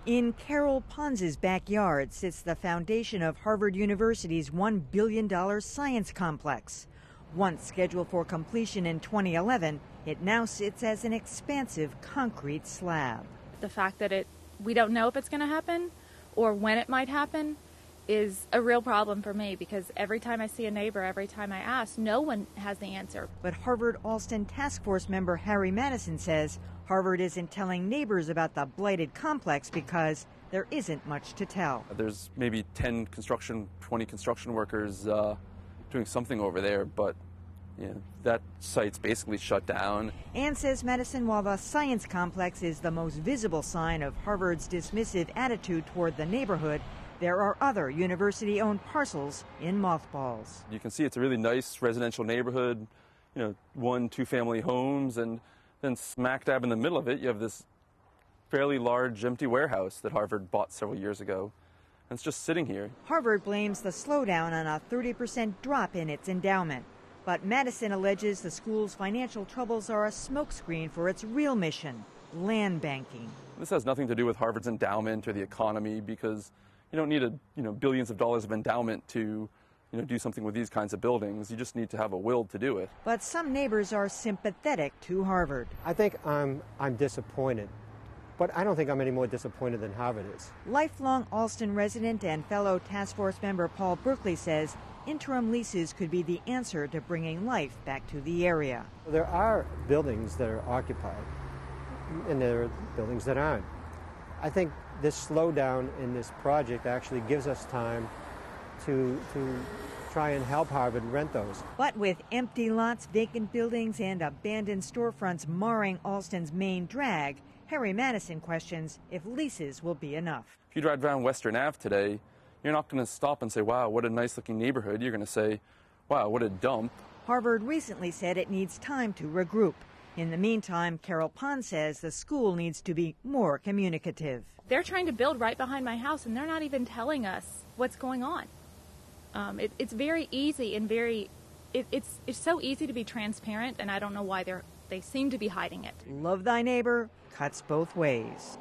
In Carol Pons's backyard sits the foundation of Harvard University's $1 billion science complex. Once scheduled for completion in 2011, it now sits as an expansive concrete slab. The fact that we don't know if it's going to happen or when it might happen is a real problem for me, because every time I see a neighbor, every time I ask, no one has the answer. But Harvard Allston Task Force member Harry Madison says Harvard isn't telling neighbors about the blighted complex because there isn't much to tell. There's maybe 20 construction workers doing something over there, but that site's basically shut down. And says Madison, while the science complex is the most visible sign of Harvard's dismissive attitude toward the neighborhood, there are other university-owned parcels in mothballs. You can see it's a really nice residential neighborhood, 1-2 family homes, and then smack dab in the middle of it, you have this fairly large empty warehouse that Harvard bought several years ago. And it's just sitting here. Harvard blames the slowdown on a 30% drop in its endowment. But Madison alleges the school's financial troubles are a smokescreen for its real mission, land banking. This has nothing to do with Harvard's endowment or the economy, because you don't need billions of dollars of endowment to do something with these kinds of buildings. You just need to have a will to do it. But some neighbors are sympathetic to Harvard. I think I'm disappointed, but I don't think I'm any more disappointed than Harvard is. Lifelong Allston resident and fellow task force member Paul Berkeley says interim leases could be the answer to bringing life back to the area. There are buildings that are occupied, and there are buildings that aren't. I think this slowdown in this project actually gives us time to try and help Harvard rent those. But with empty lots, vacant buildings, and abandoned storefronts marring Allston's main drag, Harry Madison questions if leases will be enough. If you drive down Western Ave today, you're not going to stop and say, wow, what a nice looking neighborhood. You're going to say, wow, what a dump. Harvard recently said it needs time to regroup. In the meantime, Carol Pons says the school needs to be more communicative. They're trying to build right behind my house, and they're not even telling us what's going on. It's very easy and it's so easy to be transparent, and I don't know why they seem to be hiding it. Love thy neighbor cuts both ways.